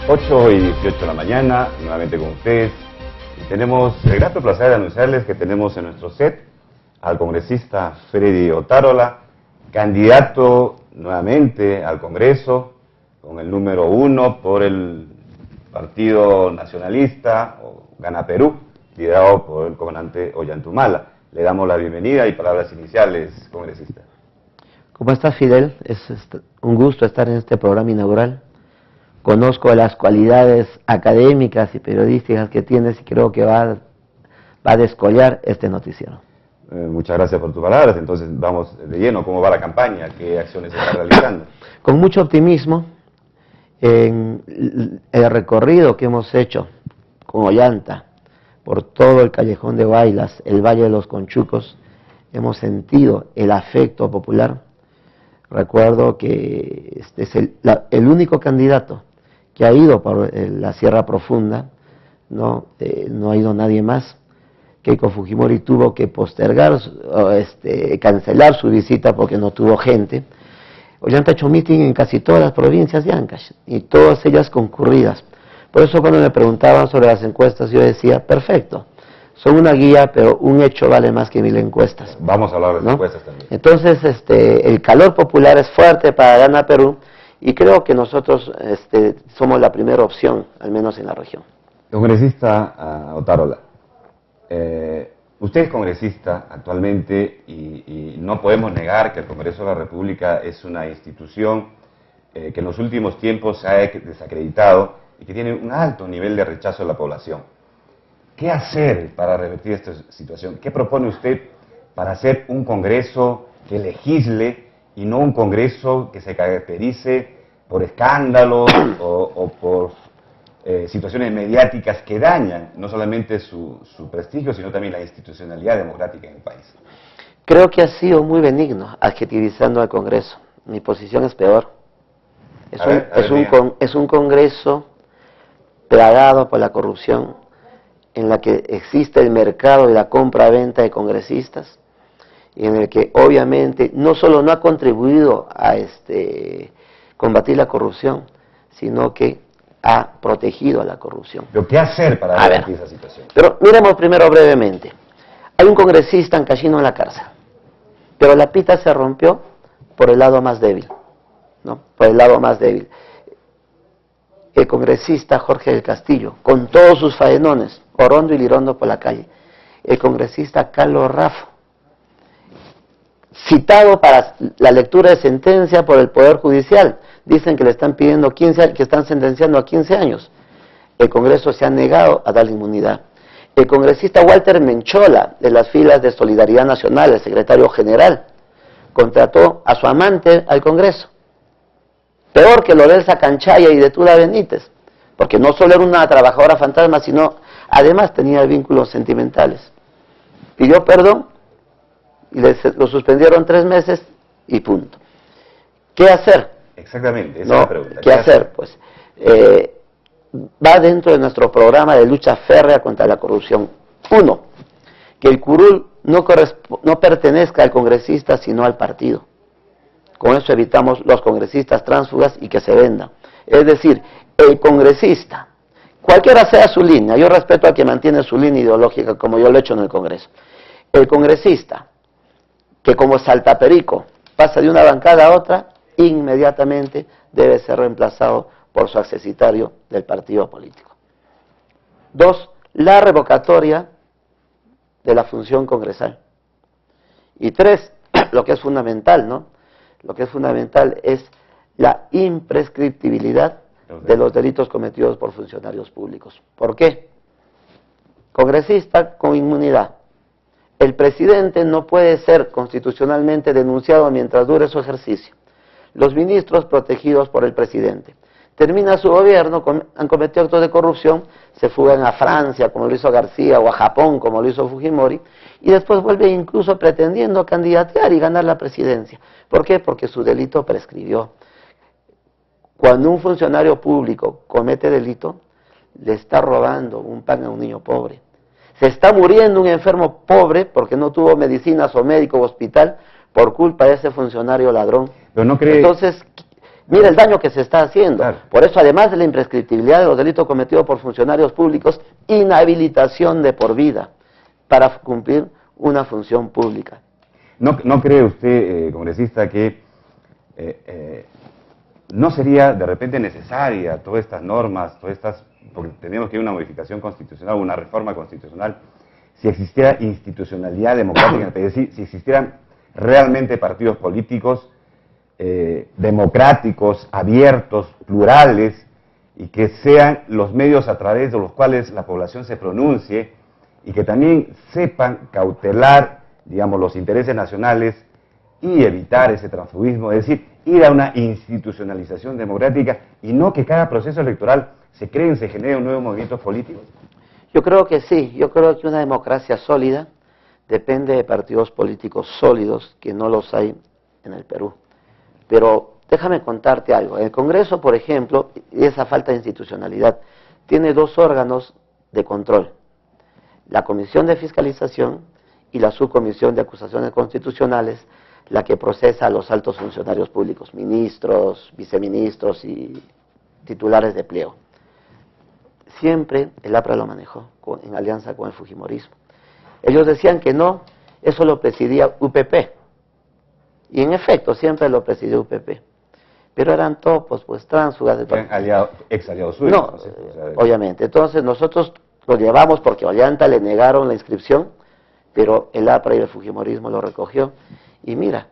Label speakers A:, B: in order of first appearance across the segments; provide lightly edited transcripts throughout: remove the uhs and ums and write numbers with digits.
A: 8:18 de la mañana, nuevamente con ustedes. Y tenemos el grato placer de anunciarles que tenemos en nuestro set al congresista Freddy Otárola, candidato nuevamente al Congreso, con el número 1 por el Partido Nacionalista, o Gana Perú, liderado por el comandante Ollantumala. Le damos la bienvenida y palabras iniciales, congresista.
B: ¿Cómo estás, Fidel? Es un gusto estar en este programa inaugural. Conozco las cualidades académicas y periodísticas que tienes y creo que va a descollar este noticiero.
A: Muchas gracias por tus palabras. Entonces vamos de lleno. ¿Cómo va la campaña? ¿Qué acciones se está realizando?
B: Con mucho optimismo en el recorrido que hemos hecho con Ollanta por todo el Callejón de Huaylas, el Valle de los Conchucos, hemos sentido el afecto popular. Recuerdo que este es el único candidato que ha ido por la Sierra Profunda, no ha ido nadie más. Keiko Fujimori tuvo que postergar, cancelar su visita porque no tuvo gente. Ollanta ha hecho meeting en casi todas las provincias de Ancash, y todas ellas concurridas. Por eso cuando me preguntaban sobre las encuestas, yo decía, perfecto, son una guía, pero un hecho vale más que 1000 encuestas.
A: Vamos a hablar de las encuestas también.
B: Entonces, el calor popular es fuerte para Gana Perú, y creo que nosotros somos la primera opción, al menos en la región.
A: Congresista Otárola, usted es congresista actualmente y no podemos negar que el Congreso de la República es una institución que en los últimos tiempos se ha desacreditado y que tiene un alto nivel de rechazo de la población. ¿Qué hacer para revertir esta situación? ¿Qué propone usted para hacer un Congreso que legisle y no un Congreso que se caracterice por escándalos o por situaciones mediáticas que dañan no solamente su prestigio, sino también la institucionalidad democrática en el país?
B: Creo que ha sido muy benigno adjetivizando al Congreso. Mi posición es peor. Es un Congreso plagado por la corrupción, en la que existe el mercado y la compra-venta de congresistas, y en el que obviamente no solo no ha contribuido a combatir la corrupción, sino que ha protegido a la corrupción.
A: ¿Pero qué hacer para revertir esa situación?
B: Pero miremos primero brevemente. Hay un congresista ancashino en la cárcel, pero la pita se rompió por el lado más débil, ¿no? Por el lado más débil. El congresista Jorge del Castillo, con todos sus faenones, orondo y lirondo por la calle. El congresista Carlos Raffo, citado para la lectura de sentencia por el Poder Judicial. Dicen que le están pidiendo 15 años, que están sentenciando a 15 años. El Congreso se ha negado a darle inmunidad. El congresista Walter Menchola, de las filas de Solidaridad Nacional, el secretario general, contrató a su amante al Congreso. Peor que Lorelsa Canchaya y de Tula Benítez, porque no solo era una trabajadora fantasma, sino además tenía vínculos sentimentales. Pidió perdón y lo suspendieron 3 meses y punto. ¿Qué hacer?
A: Exactamente, esa es la pregunta.
B: ¿Qué hacer? Pues va dentro de nuestro programa de lucha férrea contra la corrupción. 1, que el curul no pertenezca al congresista, sino al partido. Con eso evitamos los congresistas tránsfugas y que se vendan. Es decir, el congresista, cualquiera sea su línea, yo respeto a quien mantiene su línea ideológica, como yo lo he hecho en el Congreso. El congresista, que como saltaperico pasa de una bancada a otra, inmediatamente debe ser reemplazado por su accesitario del partido político. 2, la revocatoria de la función congresal. Y 3, lo que es fundamental, ¿no? Lo que es fundamental es la imprescriptibilidad de los delitos cometidos por funcionarios públicos. ¿Por qué? Congresista con inmunidad. El presidente no puede ser constitucionalmente denunciado mientras dure su ejercicio. Los ministros protegidos por el presidente. Termina su gobierno, han cometido actos de corrupción, se fugan a Francia, como lo hizo García, o a Japón, como lo hizo Fujimori, y después vuelve incluso pretendiendo candidatear y ganar la presidencia. ¿Por qué? Porque su delito prescribió. Cuando un funcionario público comete delito, le está robando un pan a un niño pobre. Se está muriendo un enfermo pobre porque no tuvo medicinas o médico o hospital por culpa de ese funcionario ladrón.
A: Pero no cree...
B: Entonces, Mira el daño que se está haciendo.
A: Claro.
B: Por eso, además de la imprescriptibilidad de los delitos cometidos por funcionarios públicos, inhabilitación de por vida para cumplir una función pública.
A: ¿No cree usted, congresista, que no sería de repente necesaria todas estas normas, porque tenemos que ir a una modificación constitucional, una reforma constitucional, si existiera institucionalidad democrática en el país, es decir, si existieran realmente partidos políticos democráticos, abiertos, plurales, y que sean los medios a través de los cuales la población se pronuncie, y que también sepan cautelar, digamos, los intereses nacionales y evitar ese transfugismo, es decir, ir a una institucionalización democrática y no que cada proceso electoral se genere nuevos movimientos políticos?
B: Yo creo que sí, yo creo que una democracia sólida depende de partidos políticos sólidos, que no los hay en el Perú. Pero déjame contarte algo. El Congreso, por ejemplo, esa falta de institucionalidad, tiene dos órganos de control: la Comisión de Fiscalización y la Subcomisión de Acusaciones Constitucionales, la que procesa a los altos funcionarios públicos, ministros, viceministros y titulares de pliego. Siempre el APRA lo manejó en alianza con el fujimorismo. Ellos decían que no, eso lo presidía UPP. Y en efecto, siempre lo presidió UPP. Pero eran topos, pues tránsfugas.
A: Ex aliados suyos.
B: No, obviamente. Entonces nosotros lo llevamos porque a Ollanta le negaron la inscripción, pero el APRA y el fujimorismo lo recogió. Y mira,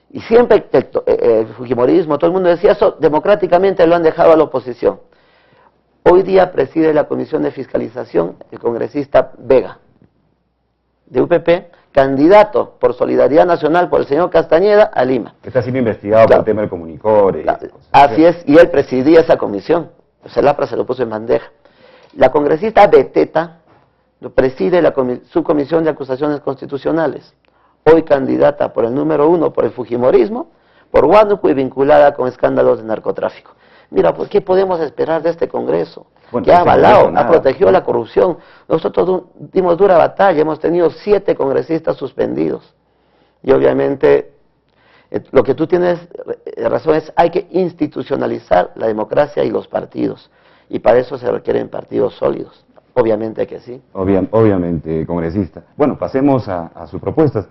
B: y siempre el fujimorismo, todo el mundo decía eso, democráticamente lo han dejado a la oposición. Hoy día preside la Comisión de Fiscalización el congresista Vega, de UPP, candidato por Solidaridad Nacional por el señor Castañeda a Lima.
A: Que está siendo investigado por el tema del Comunicore.
B: Así es, y él presidía esa comisión. Pues el APRA se lo puso en bandeja. La congresista Beteta preside la Subcomisión de Acusaciones Constitucionales, hoy candidata por el número 1 por el fujimorismo, por Huánuco y vinculada con escándalos de narcotráfico. Mira, pues, ¿qué podemos esperar de este Congreso? Bueno, que ha avalado, ha protegido la corrupción. Nosotros dimos dura batalla, hemos tenido 7 congresistas suspendidos. Y obviamente, lo que tú tienes razón es, hay que institucionalizar la democracia y los partidos. Y para eso se requieren partidos sólidos. Obviamente que sí.
A: Obviamente, congresista. Bueno, pasemos a sus propuestas.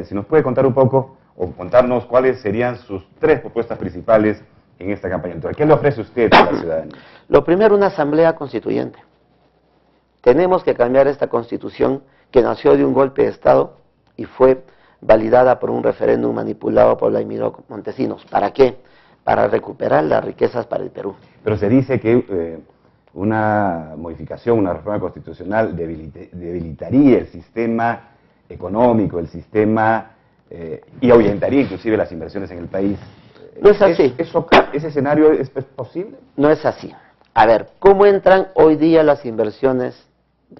A: Si nos puede contar un poco, o contarnos cuáles serían sus 3 propuestas principales en esta campaña electoral. ¿Qué le ofrece usted a la ciudadanía?
B: Lo primero, una asamblea constituyente. Tenemos que cambiar esta constitución que nació de un golpe de Estado y fue validada por un referéndum manipulado por Laimiro Montesinos. ¿Para qué? Para recuperar las riquezas para el Perú.
A: Pero se dice que una modificación, una reforma constitucional debilitaría el sistema económico, el sistema y ahuyentaría inclusive las inversiones en el país.
B: No es así.
A: ¿Ese escenario es posible?
B: No es así. A ver, ¿cómo entran hoy día las inversiones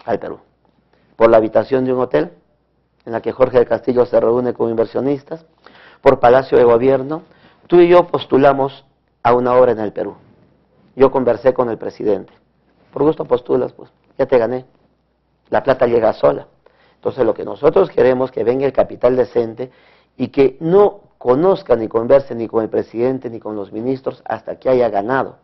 B: al Perú? Por la habitación de un hotel, en la que Jorge del Castillo se reúne con inversionistas, por Palacio de Gobierno. Tú y yo postulamos a una obra en el Perú. Yo conversé con el presidente. Por gusto postulas, pues, ya te gané. La plata llega sola. Entonces lo que nosotros queremos es que venga el capital decente y que no conozca ni converse ni con el presidente ni con los ministros hasta que haya ganado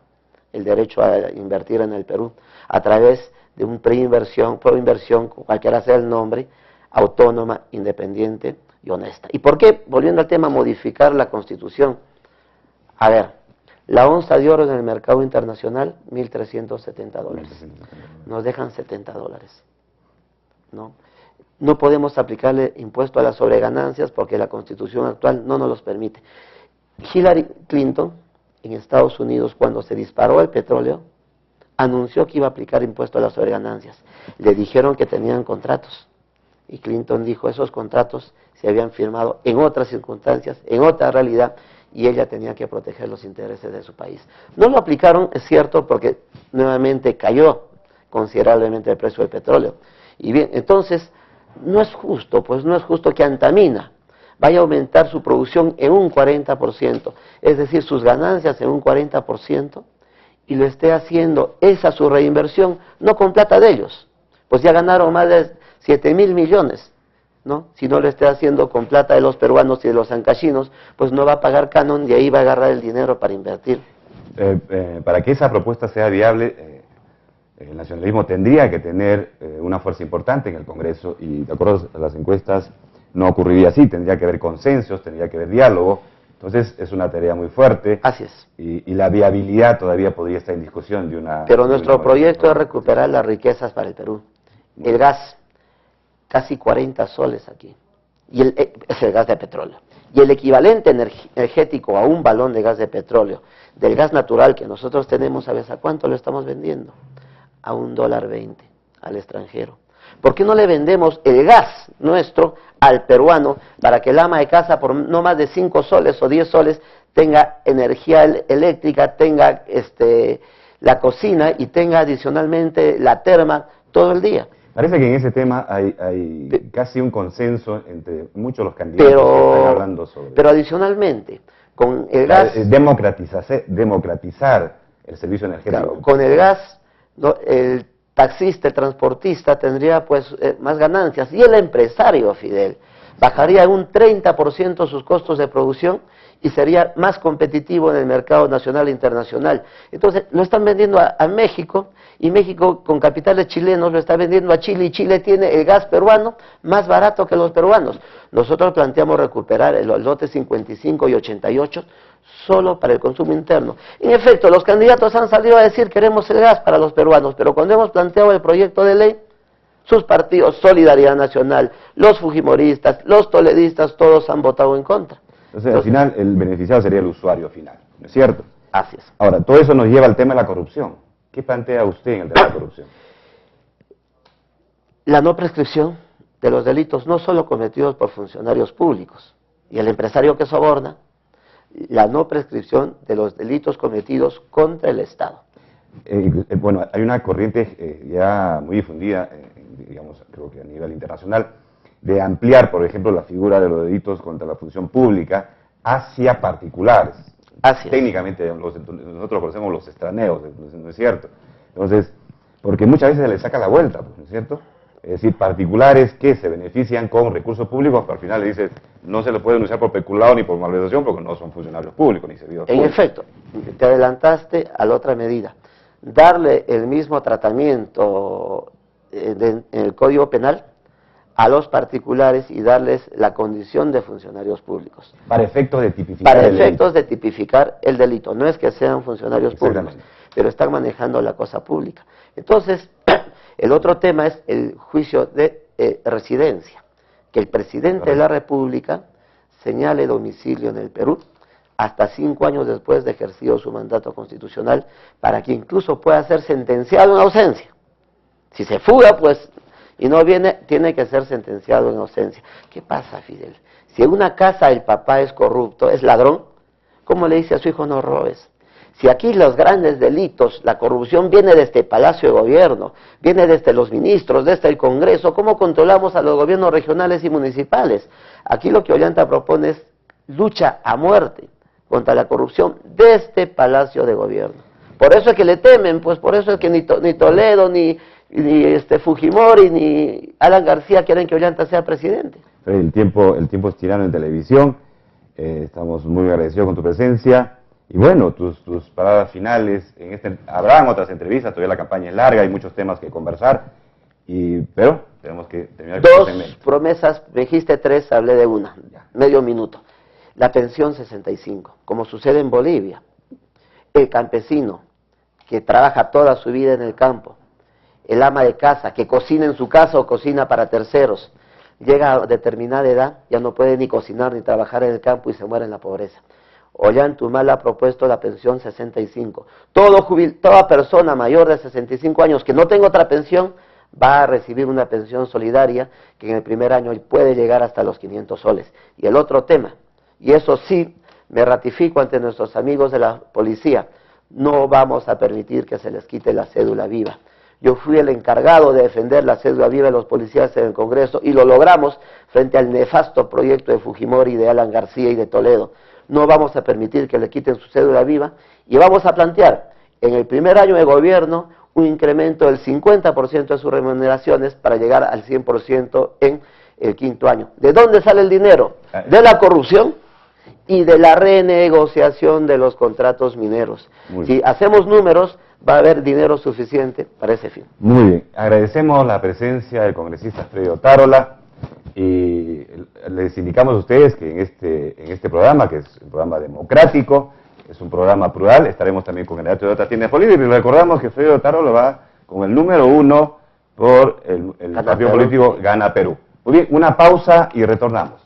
B: el derecho a invertir en el Perú a través de un proinversión, cualquiera sea el nombre, autónoma, independiente y honesta. ¿Y por qué? Volviendo al tema, modificar la Constitución. A ver, la onza de oro en el mercado internacional, $1.370. Nos dejan $70. ¿No? No podemos aplicarle impuesto a las sobreganancias porque la Constitución actual no nos los permite. Hillary Clinton, en Estados Unidos, cuando se disparó el petróleo, anunció que iba a aplicar impuesto a las sobreganancias. Le dijeron que tenían contratos. Y Clinton dijo, esos contratos se habían firmado en otras circunstancias, en otra realidad, y ella tenía que proteger los intereses de su país. No lo aplicaron, es cierto, porque nuevamente cayó considerablemente el precio del petróleo. Y bien, entonces, no es justo, pues no es justo que Antamina vaya a aumentar su producción en un 40%, es decir, sus ganancias en un 40%, y lo esté haciendo esa su reinversión, no con plata de ellos, pues ya ganaron más de 7.000 millones ¿no? Si no lo esté haciendo con plata de los peruanos y de los ancachinos, pues no va a pagar canon y ahí va a agarrar el dinero para invertir.
A: Para que esa propuesta sea viable, el nacionalismo tendría que tener una fuerza importante en el Congreso y, de acuerdo a las encuestas, no ocurriría así. Tendría que haber consensos, tendría que haber diálogo. Entonces es una tarea muy fuerte.
B: Así es.
A: Y la viabilidad todavía podría estar en discusión de una...
B: Pero nuestro proyecto es recuperar las riquezas para el Perú. El gas, casi 40 soles aquí, y es el gas de petróleo. Y el equivalente energético a un balón de gas de petróleo, del gas natural que nosotros tenemos, ¿sabes a cuánto lo estamos vendiendo? A $1.20 al extranjero. ¿Por qué no le vendemos el gas nuestro al peruano para que el ama de casa por no más de 5 soles o 10 soles tenga energía eléctrica, tenga la cocina y tenga adicionalmente la terma todo el día?
A: Parece que en ese tema hay casi un consenso entre muchos de los candidatos que están hablando sobre...
B: Pero adicionalmente, con el gas...
A: democratizar el servicio energético.
B: Claro, con el gas, ¿no? El taxista, el transportista tendría pues más ganancias, y el empresario, Fidel, bajaría un 30% sus costos de producción y sería más competitivo en el mercado nacional e internacional. Entonces, lo están vendiendo a México, y México con capitales chilenos lo está vendiendo a Chile, y Chile tiene el gas peruano más barato que los peruanos. Nosotros planteamos recuperar los lotes 55 y 88 solo para el consumo interno. En efecto, los candidatos han salido a decir queremos el gas para los peruanos, pero cuando hemos planteado el proyecto de ley, sus partidos, Solidaridad Nacional, los fujimoristas, los toledistas, todos han votado en contra.
A: Entonces, al final, el beneficiado sería el usuario final, ¿no es cierto?
B: Así es.
A: Ahora, todo eso nos lleva al tema de la corrupción. ¿Qué plantea usted en el tema de la corrupción?
B: La no prescripción de los delitos no solo cometidos por funcionarios públicos y el empresario que soborna, la no prescripción de los delitos cometidos contra el Estado.
A: Bueno, hay una corriente ya muy difundida, digamos, creo que a nivel internacional, de ampliar, por ejemplo, la figura de los delitos contra la función pública hacia particulares.
B: Así es.
A: Técnicamente, nosotros conocemos los extraneos, ¿no es cierto? Entonces, porque muchas veces se les saca la vuelta, ¿no es cierto? Es decir, particulares que se benefician con recursos públicos, pero al final le dices, no se le puede denunciar por peculado ni por malversación porque no son funcionarios públicos ni servidores públicos.
B: En efecto, te adelantaste a la otra medida. Darle el mismo tratamiento en el Código Penal a los particulares y darles la condición de funcionarios públicos.
A: Para efectos de tipificar
B: Para efectos de tipificar el delito. No es que sean funcionarios públicos, pero están manejando la cosa pública. Entonces, el otro tema es el juicio de residencia. Que el presidente de la República señale domicilio en el Perú hasta 5 años después de ejercido su mandato constitucional, para que incluso pueda ser sentenciado en ausencia. Si se fuga, pues, y no viene, tiene que ser sentenciado en ausencia. ¿Qué pasa, Fidel? Si en una casa el papá es corrupto, es ladrón, ¿cómo le dice a su hijo no robes? Si aquí los grandes delitos, la corrupción viene desde el Palacio de Gobierno, viene desde los ministros, desde el Congreso, ¿cómo controlamos a los gobiernos regionales y municipales? Aquí lo que Ollanta propone es lucha a muerte contra la corrupción desde Palacio de Gobierno. Por eso es que le temen, pues por eso es que ni Toledo, ni Fujimori, ni Alan García quieren que Ollanta sea presidente.
A: El tiempo es tirano en televisión, estamos muy agradecidos con tu presencia, y bueno, tus palabras finales, habrán otras entrevistas, todavía la campaña es larga, hay muchos temas que conversar, pero tenemos que terminar con
B: Dos promesas, me dijiste 3, hablé de una, medio minuto. La pensión 65, como sucede en Bolivia. El campesino que trabaja toda su vida en el campo, el ama de casa que cocina en su casa o cocina para terceros, llega a determinada edad, ya no puede ni cocinar ni trabajar en el campo y se muere en la pobreza. Ollanta Humala ha propuesto la pensión 65. Toda persona mayor de 65 años que no tenga otra pensión va a recibir una pensión solidaria que en el primer año puede llegar hasta los 500 soles. Y el otro tema, y eso sí me ratifico ante nuestros amigos de la policía, no vamos a permitir que se les quite la cédula viva. Yo fui el encargado de defender la cédula viva de los policías en el Congreso y lo logramos frente al nefasto proyecto de Fujimori, de Alan García y de Toledo. No vamos a permitir que le quiten su cédula viva y vamos a plantear en el primer año de gobierno un incremento del 50% de sus remuneraciones para llegar al 100% en el 5.º año. ¿De dónde sale el dinero? De la corrupción y de la renegociación de los contratos mineros. Si hacemos números, va a haber dinero suficiente para ese fin.
A: Muy bien. Agradecemos la presencia del congresista Freddy Otárola y les indicamos a ustedes que en este programa, que es un programa democrático, es un programa plural, estaremos también con el candidato de otras tiendas políticas y recordamos que Freddy Otárola va con el número 1 por el partido político Gana Perú. Muy bien, una pausa y retornamos.